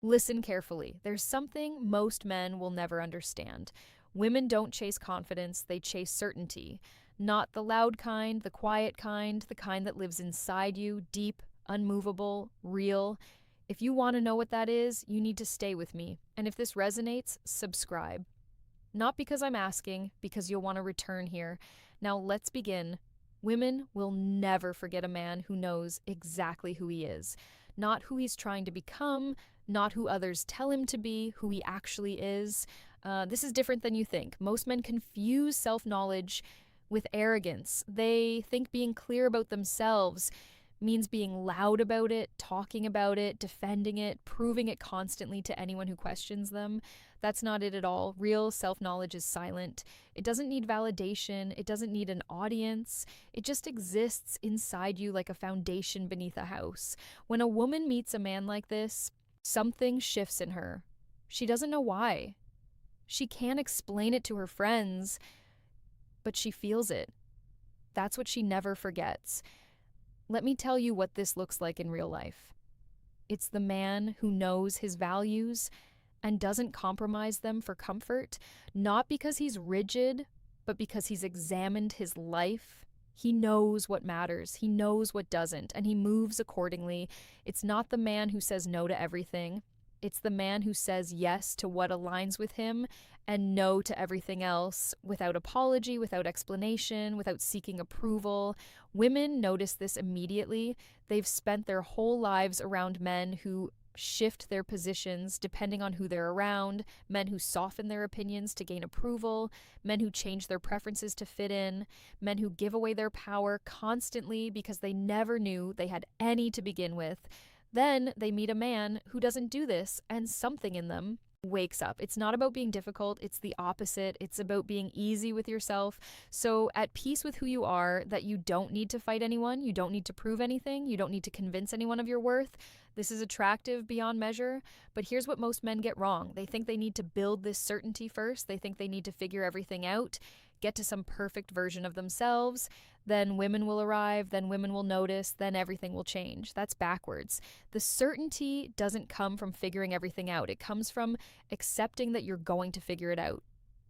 Listen carefully. There's something most men will never understand. Women don't chase confidence, they chase certainty. Not the loud kind, the quiet kind, the kind that lives inside you, deep, unmovable, real. If you want to know what that is, you need to stay with me. And if this resonates, subscribe. Not because I'm asking, because you'll want to return here. Now let's begin. Women will never forget a man who knows exactly who he is. Not who he's trying to become, not who others tell him to be, who he actually is. This is different than you think. Most men confuse self knowledge with arrogance. They think being clear about themselves means being loud about it, talking about it, defending it, proving it constantly to anyone who questions them. That's not it at all. Real self knowledge is silent. It doesn't need validation, it doesn't need an audience. It just exists inside you like a foundation beneath a house. When a woman meets a man like this, something shifts in her. She doesn't know why. She can't explain it to her friends, but she feels it. That's what she never forgets. Let me tell you what this looks like in real life. It's the man who knows his values and doesn't compromise them for comfort, not because he's rigid, but because he's examined his life. He knows what matters, he knows what doesn't, and he moves accordingly. It's not the man who says no to everything. It's the man who says yes to what aligns with him and no to everything else without apology, without explanation, without seeking approval. Women notice this immediately. They've spent their whole lives around men who shift their positions depending on who they're around, men who soften their opinions to gain approval, men who change their preferences to fit in, men who give away their power constantly because they never knew they had any to begin with. Then they meet a man who doesn't do this, and something in them wakes up. It's not about being difficult, it's the opposite. It's about being easy with yourself. So, at peace with who you are, that you don't need to fight anyone, you don't need to prove anything, you don't need to convince anyone of your worth. This is attractive beyond measure. But here's what most men get wrong: they think they need to build this certainty first, they think they need to figure everything out, get to some perfect version of themselves. Then women will arrive, then women will notice, then everything will change. That's backwards. The certainty doesn't come from figuring everything out, it comes from accepting that you're going to figure it out.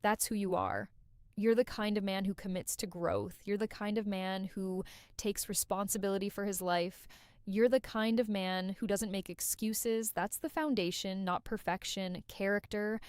That's who you are. You're the kind of man who commits to growth. You're the kind of man who takes responsibility for his life. You're the kind of man who doesn't make excuses. That's the foundation, not perfection, character.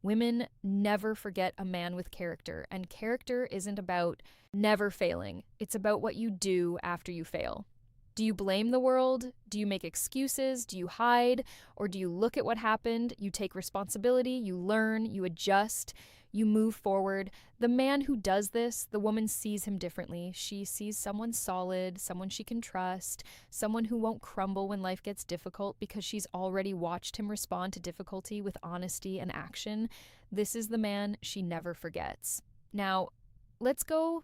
Women never forget a man with character, and character isn't about never failing. It's about what you do after you fail. Do you blame the world? Do you make excuses? Do you hide? Or do you look at what happened? You take responsibility, you learn, you adjust, you move forward. The man who does this, the woman sees him differently. She sees someone solid, someone she can trust, someone who won't crumble when life gets difficult because she's already watched him respond to difficulty with honesty and action. This is the man she never forgets. Now, let's go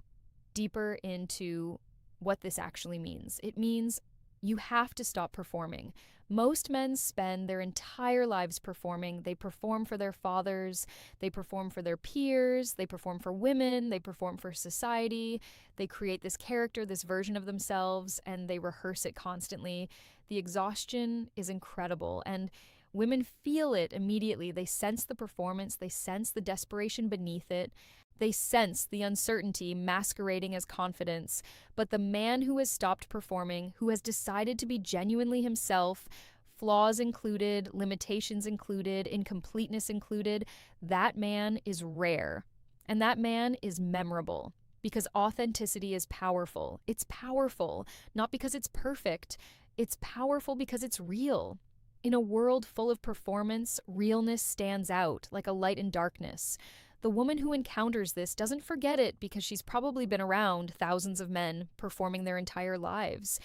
deeper into what this actually means. It means you have to stop performing. Most men spend their entire lives performing. They perform for their fathers, they perform for their peers, they perform for women, they perform for society. They create this character, this version of themselves, and they rehearse it constantly. The exhaustion is incredible, and women feel it immediately. They sense the performance, they sense the desperation beneath it. They sense the uncertainty masquerading as confidence. But the man who has stopped performing, who has decided to be genuinely himself, flaws included, limitations included, incompleteness included, that man is rare. And that man is memorable. Because authenticity is powerful. It's powerful, not because it's perfect. It's powerful because it's real. In a world full of performance, realness stands out like a light in darkness. The woman who encounters this doesn't forget it because she's probably been around thousands of men performing their entire lives.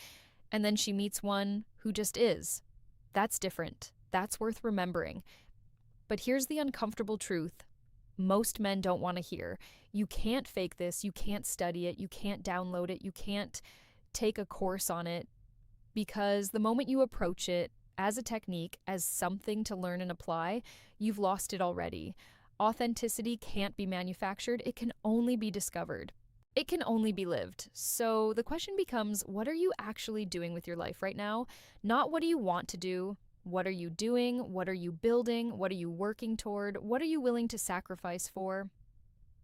And then she meets one who just is. That's different. That's worth remembering. But here's the uncomfortable truth most men don't want to hear. You can't fake this. You can't study it. You can't download it. You can't take a course on it, because the moment you approach it as a technique, as something to learn and apply, you've lost it already. Authenticity can't be manufactured. It can only be discovered. It can only be lived. So the question becomes, what are you actually doing with your life right now? Not what do you want to do? What are you doing? What are you building? What are you working toward? What are you willing to sacrifice for?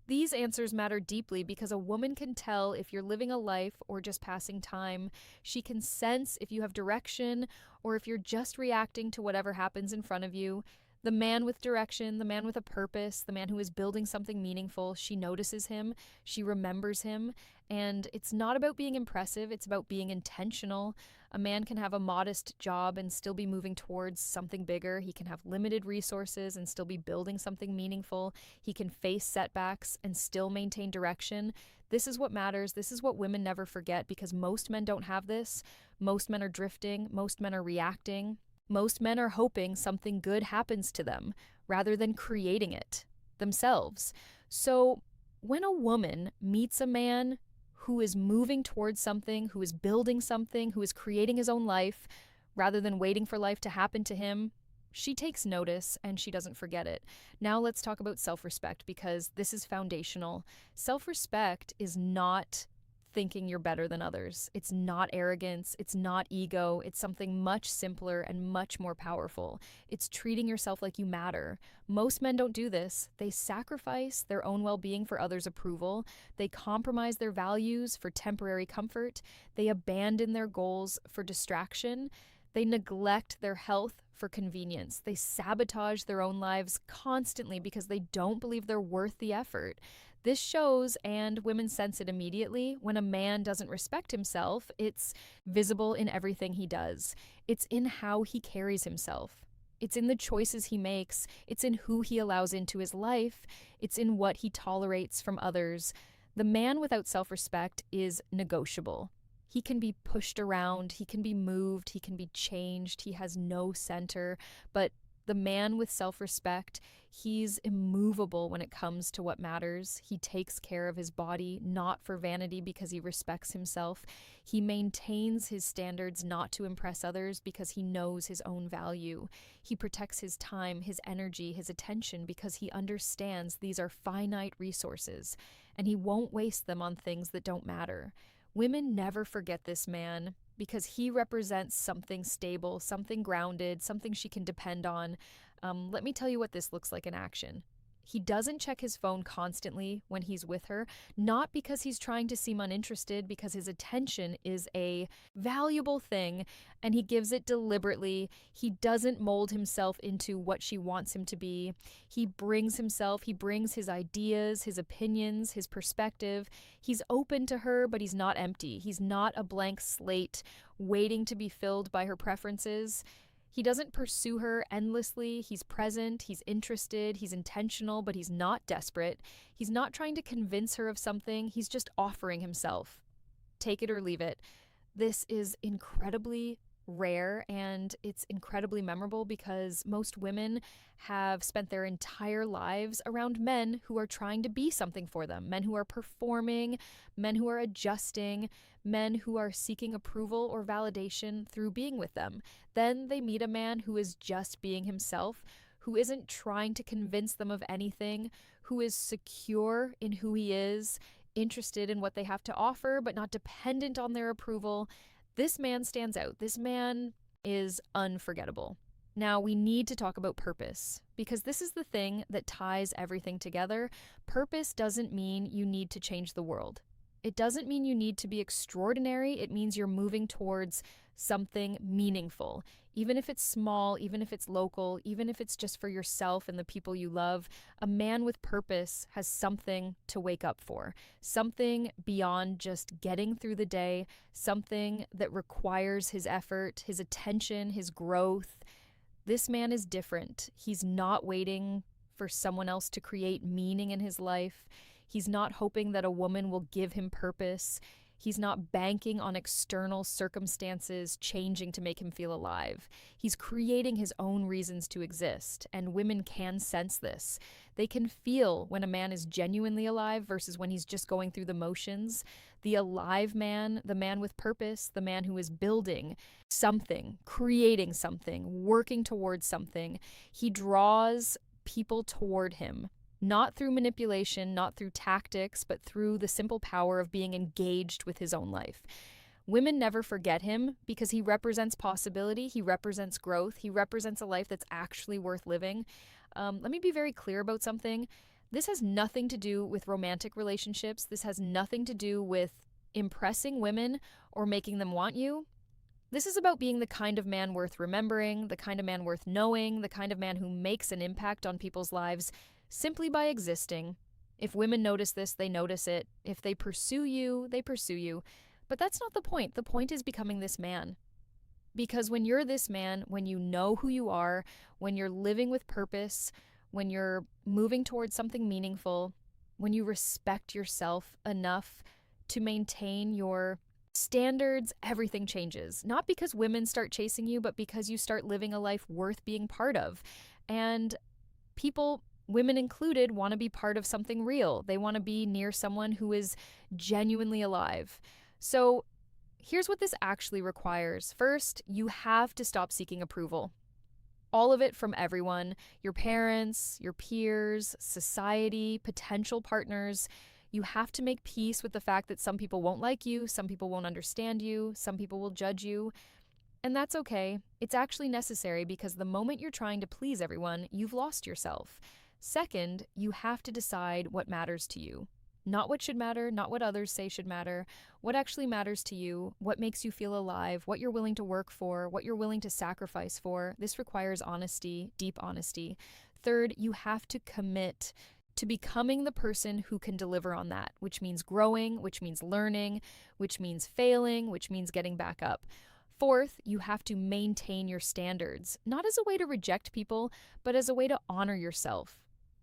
These answers matter deeply because a woman can tell if you're living a life or just passing time. She can sense if you have direction or if you're just reacting to whatever happens in front of you. The man with direction, the man with a purpose, the man who is building something meaningful, she notices him, she remembers him, and it's not about being impressive, it's about being intentional. A man can have a modest job and still be moving towards something bigger. He can have limited resources and still be building something meaningful. He can face setbacks and still maintain direction. This is what matters. This is what women never forget because most men don't have this. Most men are drifting. Most men are reacting. Most men are hoping something good happens to them rather than creating it themselves. So when a woman meets a man who is moving towards something, who is building something, who is creating his own life rather than waiting for life to happen to him, she takes notice and she doesn't forget it. Now let's talk about self-respect because this is foundational. Self-respect is not thinking you're better than others. It's not arrogance. It's not ego. It's something much simpler and much more powerful. It's treating yourself like you matter. Most men don't do this. They sacrifice their own well-being for others' approval. They compromise their values for temporary comfort. They abandon their goals for distraction. They neglect their health for convenience. They sabotage their own lives constantly because they don't believe they're worth the effort. This shows, and women sense it immediately, when a man doesn't respect himself, it's visible in everything he does. It's in how he carries himself. It's in the choices he makes. It's in who he allows into his life. It's in what he tolerates from others. The man without self-respect is negotiable. He can be pushed around, he can be moved, he can be changed, he has no center, but the man with self-respect, he's immovable when it comes to what matters. He takes care of his body, not for vanity because he respects himself. He maintains his standards not to impress others because he knows his own value. He protects his time, his energy, his attention because he understands these are finite resources, and he won't waste them on things that don't matter. Women never forget this man because he represents something stable, something grounded, something she can depend on. Let me tell you what this looks like in action. He doesn't check his phone constantly when he's with her, not because he's trying to seem uninterested, because his attention is a valuable thing and he gives it deliberately. He doesn't mold himself into what she wants him to be. He brings himself, he brings his ideas, his opinions, his perspective. He's open to her, but he's not empty. He's not a blank slate waiting to be filled by her preferences. He doesn't pursue her endlessly. He's present, he's interested, he's intentional, but he's not desperate. He's not trying to convince her of something, he's just offering himself. Take it or leave it. This is incredibly rare and it's incredibly memorable because most women have spent their entire lives around men who are trying to be something for them, men who are performing, men who are adjusting, men who are seeking approval or validation through being with them. Then they meet a man who is just being himself, who isn't trying to convince them of anything, who is secure in who he is, interested in what they have to offer, but not dependent on their approval. This man stands out. This man is unforgettable. Now, we need to talk about purpose because this is the thing that ties everything together. Purpose doesn't mean you need to change the world. It doesn't mean you need to be extraordinary. It means you're moving towards something meaningful. Even if it's small, even if it's local, even if it's just for yourself and the people you love, a man with purpose has something to wake up for, something beyond just getting through the day, something that requires his effort, his attention, his growth. This man is different. He's not waiting for someone else to create meaning in his life. He's not hoping that a woman will give him purpose. He's not banking on external circumstances changing to make him feel alive. He's creating his own reasons to exist, and women can sense this. They can feel when a man is genuinely alive versus when he's just going through the motions. The alive man, the man with purpose, the man who is building something, creating something, working towards something, he draws people toward him. Not through manipulation, not through tactics, but through the simple power of being engaged with his own life. Women never forget him because he represents possibility, he represents growth, he represents a life that's actually worth living. Let me be very clear about something. This has nothing to do with romantic relationships. This has nothing to do with impressing women or making them want you. This is about being the kind of man worth remembering, the kind of man worth knowing, the kind of man who makes an impact on people's lives simply by existing. If women notice this, they notice it. If they pursue you, they pursue you. But that's not the point. The point is becoming this man. Because when you're this man, when you know who you are, when you're living with purpose, when you're moving towards something meaningful, when you respect yourself enough to maintain your standards, everything changes. Not because women start chasing you, but because you start living a life worth being part of. And people, women included, want to be part of something real. They want to be near someone who is genuinely alive. So here's what this actually requires. First, you have to stop seeking approval. All of it from everyone, your parents, your peers, society, potential partners. You have to make peace with the fact that some people won't like you, some people won't understand you, some people will judge you. And that's okay. It's actually necessary because the moment you're trying to please everyone, you've lost yourself. Second, you have to decide what matters to you. Not what should matter, not what others say should matter. What actually matters to you, what makes you feel alive, what you're willing to work for, what you're willing to sacrifice for. This requires honesty, deep honesty. Third, you have to commit to becoming the person who can deliver on that, which means growing, which means learning, which means failing, which means getting back up. Fourth, you have to maintain your standards, not as a way to reject people, but as a way to honor yourself.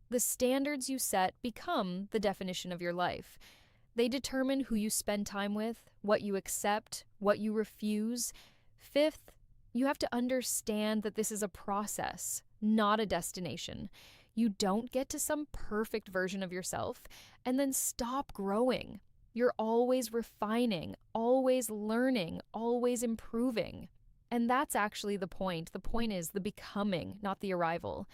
The standards you set become the definition of your life. They determine who you spend time with, what you accept, what you refuse. Fifth, you have to understand that this is a process, not a destination. You don't get to some perfect version of yourself and then stop growing. You're always refining, always learning, always improving. And that's actually the point. The point is the becoming, not the arrival.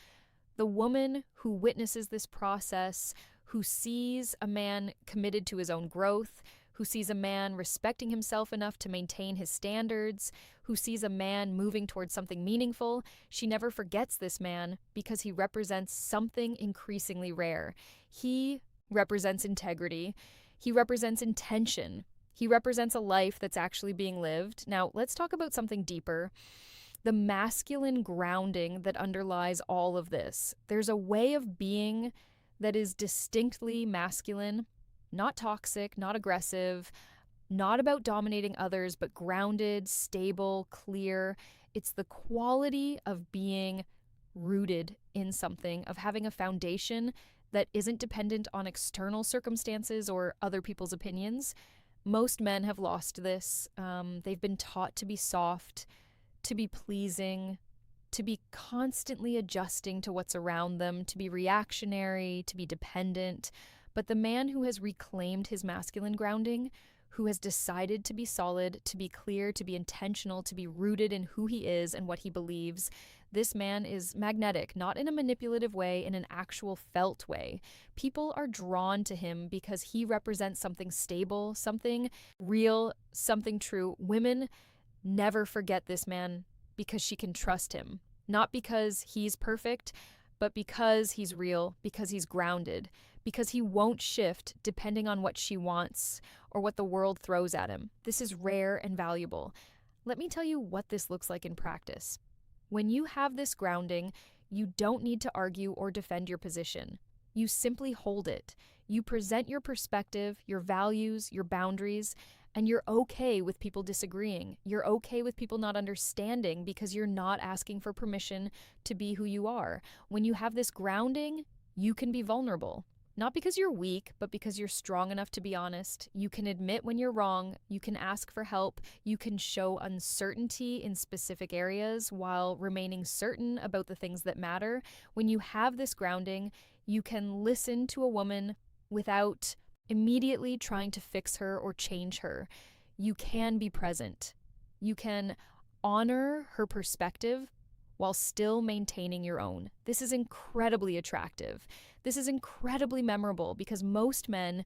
The woman who witnesses this process, who sees a man committed to his own growth, who sees a man respecting himself enough to maintain his standards, who sees a man moving towards something meaningful, she never forgets this man because he represents something increasingly rare. He represents integrity. He represents intention. He represents a life that's actually being lived. Now, let's talk about something deeper. The masculine grounding that underlies all of this. There's a way of being that is distinctly masculine, not toxic, not aggressive, not about dominating others, but grounded, stable, clear. It's the quality of being rooted in something, of having a foundation that isn't dependent on external circumstances or other people's opinions. Most men have lost this. They've been taught to be soft, to be pleasing, to be constantly adjusting to what's around them, to be reactionary, to be dependent. But the man who has reclaimed his masculine grounding, who has decided to be solid, to be clear, to be intentional, to be rooted in who he is and what he believes, this man is magnetic, not in a manipulative way, in an actual felt way. People are drawn to him because he represents something stable, something real, something true. Women never forget this man because she can trust him. Not because he's perfect, but because he's real, because he's grounded, because he won't shift depending on what she wants or what the world throws at him. This is rare and valuable. Let me tell you what this looks like in practice. When you have this grounding, you don't need to argue or defend your position. You simply hold it. You present your perspective, your values, your boundaries, and you're okay with people disagreeing. You're okay with people not understanding because you're not asking for permission to be who you are. When you have this grounding, you can be vulnerable. Not because you're weak, but because you're strong enough to be honest. You can admit when you're wrong. You can ask for help. You can show uncertainty in specific areas while remaining certain about the things that matter. When you have this grounding, you can listen to a woman without immediately trying to fix her or change her. You can be present. You can honor her perspective while still maintaining your own. This is incredibly attractive. This is incredibly memorable because most men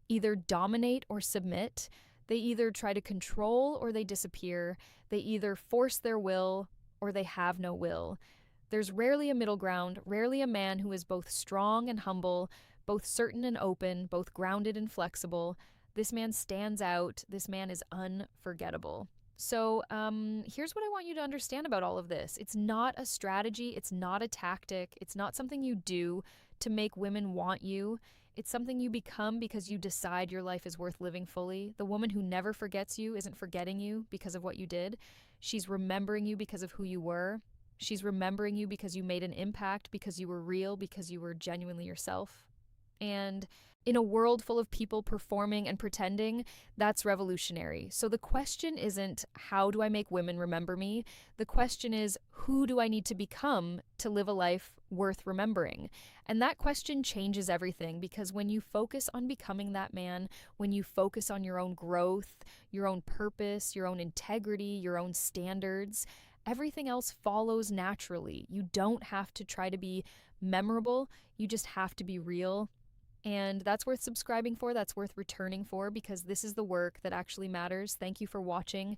either dominate or submit. They either try to control or they disappear. They either force their will or they have no will. There's rarely a middle ground, rarely a man who is both strong and humble, both certain and open, both grounded and flexible. This man stands out. This man is unforgettable. So, here's what I want you to understand about all of this. It's not a strategy, it's not a tactic, it's not something you do to make women want you. It's something you become because you decide your life is worth living fully. The woman who never forgets you isn't forgetting you because of what you did. She's remembering you because of who you were. She's remembering you because you made an impact, because you were real, because you were genuinely yourself. And in a world full of people performing and pretending, that's revolutionary. So the question isn't, how do I make women remember me? The question is, who do I need to become to live a life worth remembering? And that question changes everything, because when you focus on becoming that man, when you focus on your own growth, your own purpose, your own integrity, your own standards, everything else follows naturally. You don't have to try to be memorable, you just have to be real. And that's worth subscribing for, that's worth returning for, because this is the work that actually matters. Thank you for watching.